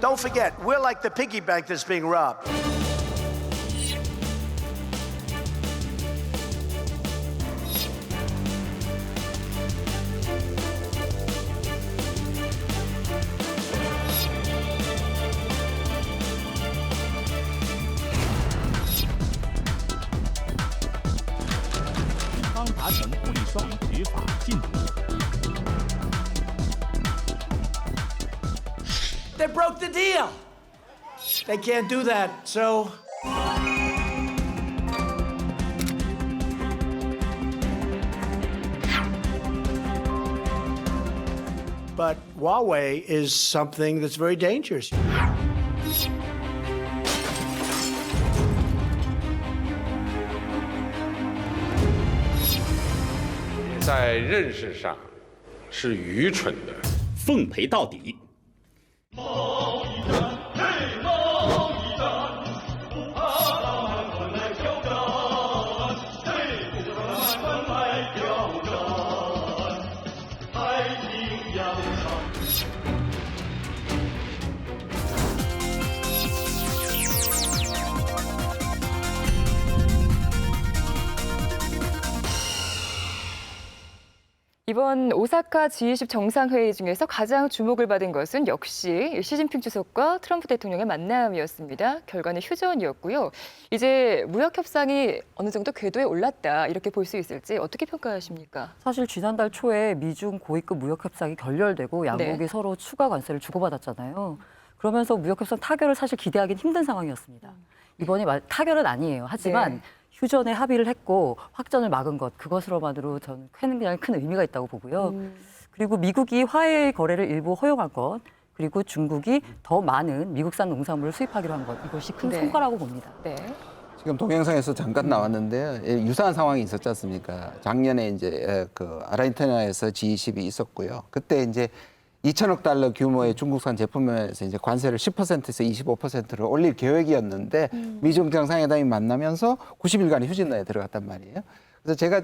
don't forget, we're like the piggy bank that's being robbed. They broke the deal. They can't do that, so. But Huawei is something that's very dangerous. 在认识上是愚蠢的。奉陪到底。이번 오사카 G20 정상회의 중에서 가장 주목을 받은 것은 역시 시진핑 주석과 트럼프 대통령의 만남이었습니다. 결과는 휴전이었고요. 이제 무역 협상이 어느 정도 궤도에 올랐다 이렇게 볼 수 있을지 어떻게 평가하십니까? 사실 지난달 초에 미중 고위급 무역 협상이 결렬되고 양국이 네. 서로 추가 관세를 주고받았잖아요. 그러면서 무역 협상 타결을 사실 기대하기는 힘든 상황이었습니다. 이번이 타결은 아니에요. 하지만 네. 휴전에 합의를 했고 확전을 막은 것, 그것으로만으로 저는 굉장히 큰 의미가 있다고 보고요. 그리고 미국이 화해 거래를 일부 허용한 것, 그리고 중국이 더 많은 미국산 농산물을 수입하기로 한 것, 이것이 큰 네. 성과라고 봅니다. 네. 지금 동영상에서 잠깐 나왔는데요. 유사한 상황이 있었지 않습니까? 작년에 이제 그 아르헨티나에서 G20이 있었고요. 그때 이제 2천억 달러 규모의 중국산 제품에서 이제 관세를 10%에서 25%를 올릴 계획이었는데 미중 정상회담이 만나면서 90일간의 휴전에 들어갔단 말이에요. 그래서 제가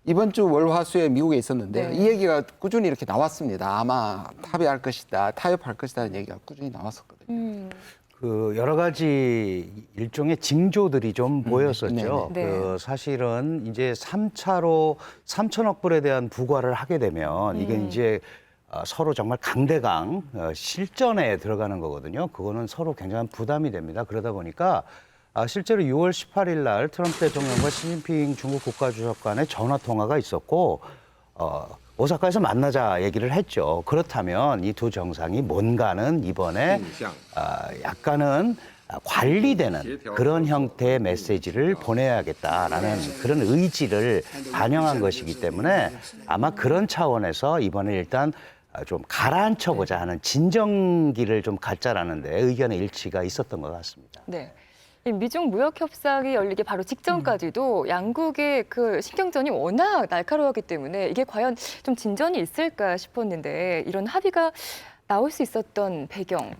이번 주 월화수에 미국에 있었는데 네. 이 얘기가 꾸준히 이렇게 나왔습니다. 아마 타협할 것이다, 타협할 것이다는 얘기가 꾸준히 나왔었거든요. 그 여러 가지 일종의 징조들이 좀 보였었죠. 네네. 그 사실은 이제 3차로 3천억 불에 대한 부과를 하게 되면 이게 이제 서로 정말 강대강 실전에 들어가는 거거든요. 그거는 서로 굉장한 부담이 됩니다. 그러다 보니까 실제로 6월 18일 날 트럼프 대통령과 시진핑 중국 국가주석 간의 전화 통화가 있었고 오사카에서 만나자 얘기를 했죠. 그렇다면 이 두 정상이 뭔가는 이번에 약간은 관리되는 그런 형태의 메시지를 보내야겠다라는 그런 의지를 반영한 것이기 때문에 아마 그런 차원에서 이번에 일단 좀 가라앉혀보자 하는 진정기를 좀 갖자라는 데 의견의 일치가 있었던 것 같습니다. 네. 이 미중 무역 협상이 열리기 바로 직전까지도 양국의 그 신경전이 워낙 날카로웠기 때문에 이게 과연 좀 진전이 있을까 싶었는데 이런 합의가 나올 수 있었던 배경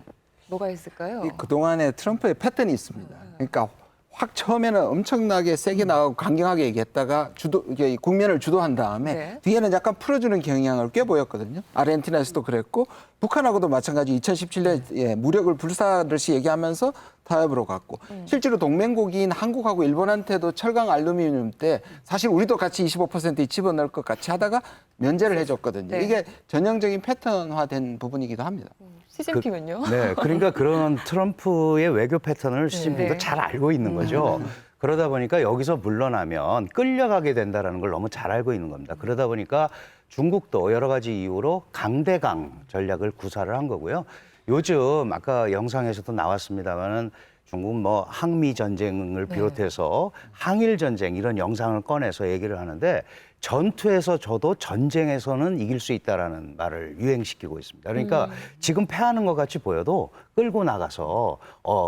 뭐가 있을까요? 그동안에 트럼프의 패턴이 있습니다. 그러니까 확 처음에는 엄청나게 세게 나가고 강경하게 얘기했다가 이게 국면을 주도한 다음에 네. 뒤에는 약간 풀어주는 경향을 꽤 보였거든요. 아르헨티나에서도 그랬고 북한하고도 마찬가지 2017년에 무력을 불사르듯이 얘기하면서 타협으로 갔고 실제로 동맹국인 한국하고 일본한테도 철강 알루미늄 때 사실 우리도 같이 25% 집어넣을 것 같이 하다가 면제를 해줬거든요. 네. 이게 전형적인 패턴화된 부분이기도 합니다. 시진핑은요? 네, 그러니까 그런 트럼프의 외교 패턴을 시진핑도 네. 잘 알고 있는 거죠. 그러다 보니까 여기서 물러나면 끌려가게 된다는 걸 너무 잘 알고 있는 겁니다. 그러다 보니까 중국도 여러 가지 이유로 강대강 전략을 구사를 한 거고요. 요즘 아까 영상에서도 나왔습니다만은 중국 뭐 항미 전쟁을 비롯해서 항일 전쟁 이런 영상을 꺼내서 얘기를 하는데 전투에서 져도 전쟁에서는 이길 수 있다라는 말을 유행시키고 있습니다. 그러니까 지금 패하는 것 같이 보여도 끌고 나가서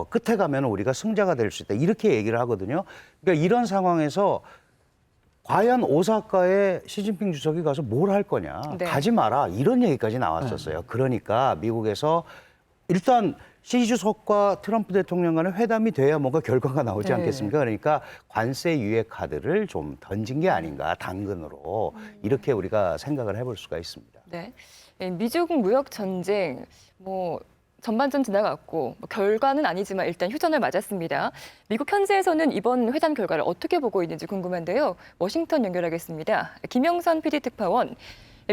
끝에 가면 우리가 승자가 될 수 있다 이렇게 얘기를 하거든요. 그러니까 이런 상황에서 과연 오사카에 시진핑 주석이 가서 뭘 할 거냐, 네. 가지 마라 이런 얘기까지 나왔었어요. 그러니까 미국에서 일단 시 주석과 트럼프 대통령 간의 회담이 돼야 뭔가 결과가 나오지 네. 않겠습니까? 그러니까 관세 유예 카드를 좀 던진 게 아닌가, 당근으로 이렇게 우리가 생각을 해볼 수가 있습니다. 네. 미중 무역 전쟁 뭐 전반전 지나갔고 결과는 아니지만 일단 휴전을 맞았습니다. 미국 현지에서는 이번 회담 결과를 어떻게 보고 있는지 궁금한데요. 워싱턴 연결하겠습니다. 김영선 PD 특파원.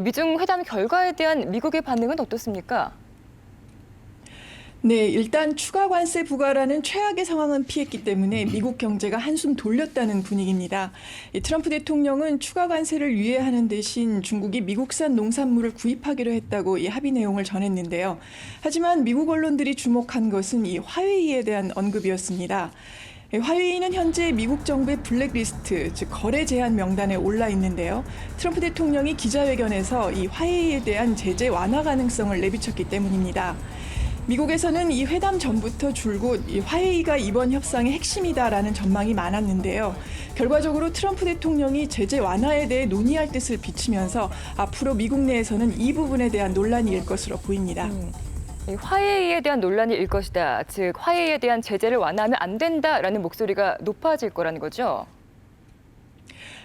미중 회담 결과에 대한 미국의 반응은 어떻습니까? 네, 일단 추가 관세 부과라는 최악의 상황은 피했기 때문에 미국 경제가 한숨 돌렸다는 분위기입니다. 트럼프 대통령은 추가 관세를 유예하는 대신 중국이 미국산 농산물을 구입하기로 했다고 이 합의 내용을 전했는데요. 하지만 미국 언론들이 주목한 것은 이 화웨이에 대한 언급이었습니다. 화웨이는 현재 미국 정부의 블랙리스트, 즉 거래 제한 명단에 올라 있는데요. 트럼프 대통령이 기자회견에서 이 화웨이에 대한 제재 완화 가능성을 내비쳤기 때문입니다. 미국에서는 이 회담 전부터 줄곧 이 화웨이가 이번 협상의 핵심이다라는 전망이 많았는데요. 결과적으로 트럼프 대통령이 제재 완화에 대해 논의할 뜻을 비치면서 앞으로 미국 내에서는 이 부분에 대한 논란이 일 것으로 보입니다. 이 화웨이에 대한 논란이 일 것이다. 즉 화웨이에 대한 제재를 완화하면 안 된다라는 목소리가 높아질 거라는 거죠.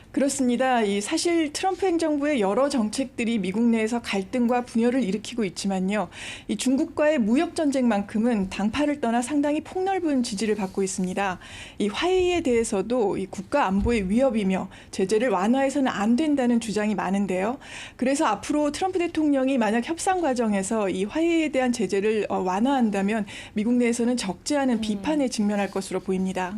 그렇습니다. 사실 트럼프 행정부의 여러 정책들이 미국 내에서 갈등과 분열을 일으키고 있지만요. 이 중국과의 무역 전쟁만큼은 당파를 떠나 상당히 폭넓은 지지를 받고 있습니다. 이 화웨이에 대해서도 이 국가 안보의 위협이며 제재를 완화해서는 안 된다는 주장이 많은데요. 그래서 앞으로 트럼프 대통령이 만약 협상 과정에서 이 화웨이에 대한 제재를 완화한다면 미국 내에서는 적지 않은 비판에 직면할 것으로 보입니다.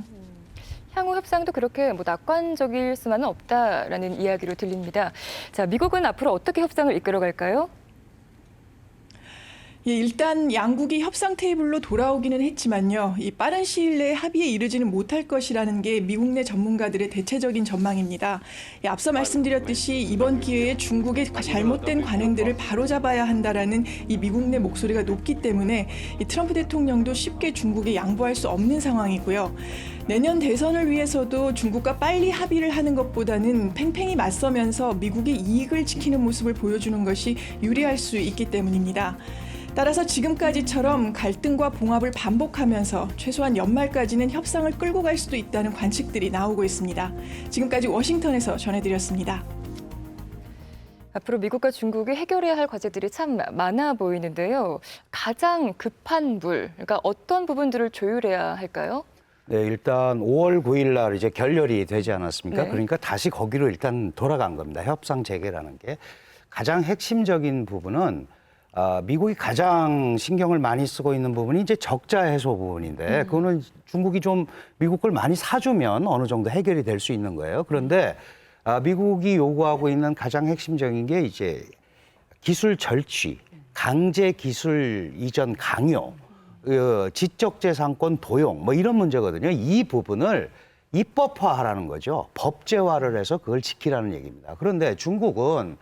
향후 협상도 그렇게 낙관적일 수만은 없다라는 이야기로 들립니다. 자, 미국은 앞으로 어떻게 협상을 이끌어갈까요? 일단 양국이 협상 테이블로 돌아오기는 했지만요. 이 빠른 시일 내에 합의에 이르지는 못할 것이라는 게 미국 내 전문가들의 대체적인 전망입니다. 앞서 말씀드렸듯이 이번 기회에 중국의 잘못된 관행들을 바로잡아야 한다라는 이 미국 내 목소리가 높기 때문에 이 트럼프 대통령도 쉽게 중국에 양보할 수 없는 상황이고요. 내년 대선을 위해서도 중국과 빨리 합의를 하는 것보다는 팽팽히 맞서면서 미국의 이익을 지키는 모습을 보여주는 것이 유리할 수 있기 때문입니다. 따라서 지금까지처럼 갈등과 봉합을 반복하면서 최소한 연말까지는 협상을 끌고 갈 수도 있다는 관측들이 나오고 있습니다. 지금까지 워싱턴에서 전해드렸습니다. 앞으로 미국과 중국이 해결해야 할 과제들이 참 많아 보이는데요. 가장 급한 물, 그러니까 어떤 부분들을 조율해야 할까요? 네, 일단 5월 9일 날 이제 결렬이 되지 않았습니까? 네. 그러니까 다시 거기로 일단 돌아간 겁니다. 협상 재개라는 게. 가장 핵심적인 부분은 미국이 가장 신경을 많이 쓰고 있는 부분이 이제 적자 해소 부분인데 그거는 중국이 좀 미국 걸 많이 사주면 어느 정도 해결이 될 수 있는 거예요. 그런데 미국이 요구하고 있는 가장 핵심적인 게 이제 기술 절취, 강제 기술 이전 강요, 지적재산권 도용 뭐 이런 문제거든요. 이 부분을 입법화하라는 거죠. 법제화를 해서 그걸 지키라는 얘기입니다. 그런데 중국은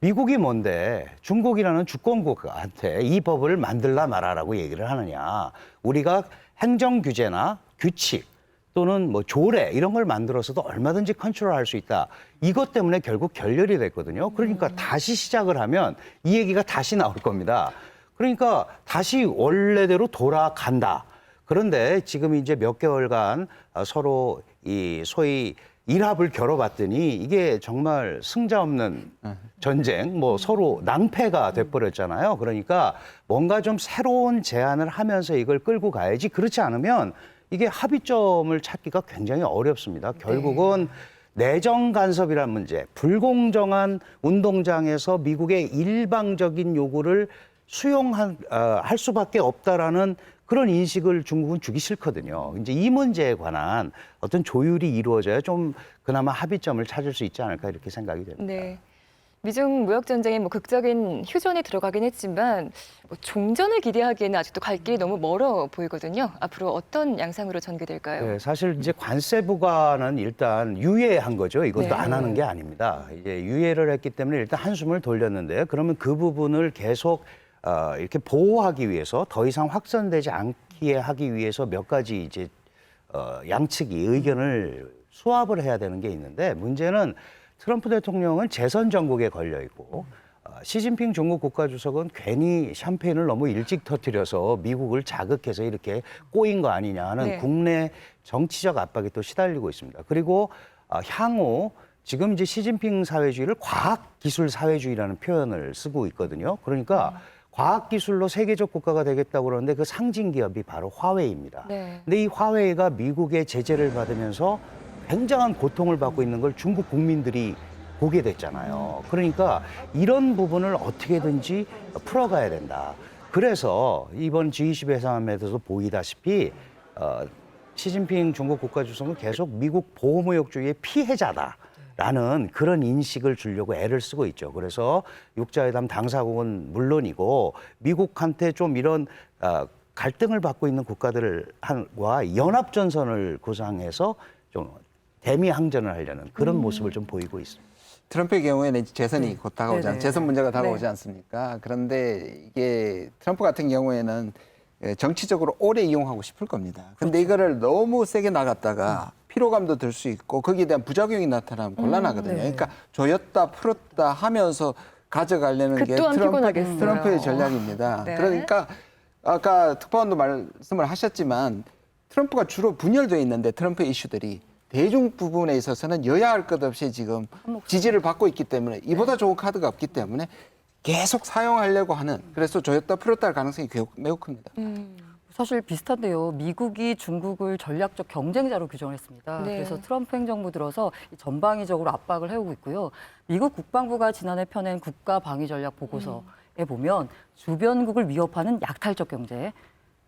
미국이 뭔데 중국이라는 주권국한테 이 법을 만들라 말아라고 얘기를 하느냐. 우리가 행정 규제나 규칙 또는 뭐 조례 이런 걸 만들어서도 얼마든지 컨트롤할 수 있다. 이것 때문에 결국 결렬이 됐거든요. 그러니까 다시 시작을 하면 이 얘기가 다시 나올 겁니다. 그러니까 다시 원래대로 돌아간다. 그런데 지금 이제 몇 개월간 서로 이 소위 일합을 겨뤄봤더니 이게 정말 승자 없는 전쟁, 뭐 서로 낭패가 돼버렸잖아요. 그러니까 뭔가 좀 새로운 제안을 하면서 이걸 끌고 가야지. 그렇지 않으면 이게 합의점을 찾기가 굉장히 어렵습니다. 결국은 내정 간섭이라는 문제, 불공정한 운동장에서 미국의 일방적인 요구를 수용할 수밖에 없다라는 그런 인식을 중국은 주기 싫거든요. 이제 이 문제에 관한 어떤 조율이 이루어져야 좀 그나마 합의점을 찾을 수 있지 않을까 이렇게 생각이 됩니다. 네. 미중 무역 전쟁이 극적인 휴전에 들어가긴 했지만 종전을 기대하기에는 아직도 갈 길이 너무 멀어 보이거든요. 앞으로 어떤 양상으로 전개될까요? 네, 사실 이제 관세 부과는 일단 유예한 거죠. 이것도 네. 안 하는 게 아닙니다. 이제 유예를 했기 때문에 일단 한숨을 돌렸는데요. 그러면 그 부분을 계속 이렇게 보호하기 위해서 더 이상 확산되지 않게 하기 위해서 몇 가지 이제 양측이 의견을 수합을 해야 되는 게 있는데 문제는 트럼프 대통령은 재선 정국에 걸려 있고 시진핑 중국 국가주석은 괜히 샴페인을 너무 일찍 터뜨려서 미국을 자극해서 이렇게 꼬인 거 아니냐 하는 네. 국내 정치적 압박에 또 시달리고 있습니다. 그리고 향후 지금 이제 시진핑 사회주의를 과학기술 사회주의라는 표현을 쓰고 있거든요. 그러니까 과학기술로 세계적 국가가 되겠다고 그러는데 그 상징 기업이 바로 화웨이입니다. 네. 근데 이 화웨이가 미국의 제재를 받으면서 굉장한 고통을 받고 있는 걸 중국 국민들이 보게 됐잖아요. 그러니까 이런 부분을 어떻게든지 풀어가야 된다. 그래서 이번 G20 회담에서 보이다시피 시진핑 중국 국가주석은 계속 미국 보호무역주의의 피해자다라는 그런 인식을 주려고 애를 쓰고 있죠. 그래서 육자회담 당사국은 물론이고 미국한테 좀 이런 갈등을 받고 있는 국가들과 연합전선을 구상해서 좀 대미항전을 하려는 그런 모습을 좀 보이고 있습니다. 트럼프의 경우에는 재선이 곧 다가오지 네네. 재선 문제가 다가오지 네. 않습니까? 그런데 이게 트럼프 같은 경우에는 정치적으로 오래 이용하고 싶을 겁니다. 근데 이거를 너무 세게 나갔다가 피로감도 들 수 있고 거기에 대한 부작용이 나타나면 곤란하거든요. 네. 그러니까 조였다 풀었다 하면서 가져가려는 그 게 또한 피곤하겠어요. 트럼프의 전략입니다. 네. 그러니까 아까 특파원도 말씀을 하셨지만 트럼프가 주로 분열돼 있는데 트럼프의 이슈들이 대중 부분에 있어서는 여야 할 것 없이 지금 지지를 받고 있기 때문에 이보다 좋은 카드가 없기 때문에 계속 사용하려고 하는 그래서 조였다 풀었다 할 가능성이 매우 큽니다. 사실 비슷한데요. 미국이 중국을 전략적 경쟁자로 규정을 했습니다. 네. 그래서 트럼프 행정부 들어서 전방위적으로 압박을 해오고 있고요. 미국 국방부가 지난해 펴낸 국가 방위 전략 보고서에 보면 주변국을 위협하는 약탈적 경제,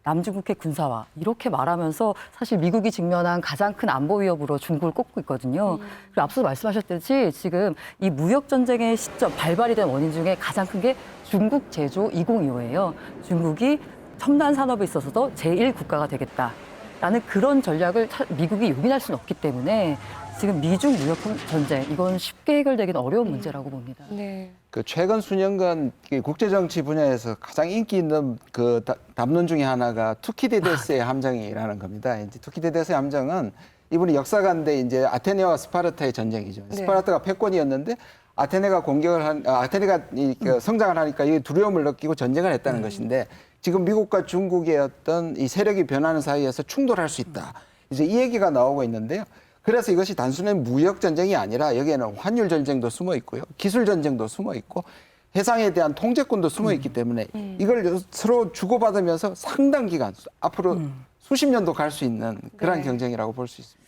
남중국해 군사화 이렇게 말하면서 사실 미국이 직면한 가장 큰 안보 위협으로 중국을 꼽고 있거든요. 그리고 앞서 말씀하셨듯이 지금 이 무역 전쟁의 시점 발발이 된 원인 중에 가장 큰 게 중국 제조 2025예요. 중국이 첨단 산업에 있어서도 제1 국가가 되겠다라는 그런 전략을 미국이 용인할 수는 없기 때문에 지금 미중 무역 전쟁 이건 쉽게 해결되기는 어려운 문제라고 봅니다. 네. 그 최근 수년간 국제 정치 분야에서 가장 인기 있는 그 담론 중에 하나가 투키디데스의 함정이라는 겁니다. 이제 투키디데스의 함정은 이분이 역사가인데 이제 아테네와 스파르타의 전쟁이죠. 네. 스파르타가 패권이었는데 아테네가 성장을 하니까 이 두려움을 느끼고 전쟁을 했다는 것인데 지금 미국과 중국의 어떤 이 세력이 변하는 사이에서 충돌할 수 있다. 이제 이 얘기가 나오고 있는데요. 그래서 이것이 단순히 무역 전쟁이 아니라 여기에는 환율 전쟁도 숨어 있고요. 기술 전쟁도 숨어 있고 해상에 대한 통제권도 숨어 있기 때문에 이걸 서로 주고받으면서 상당 기간 앞으로 수십 년도 갈 수 있는 그런 네. 경쟁이라고 볼 수 있습니다.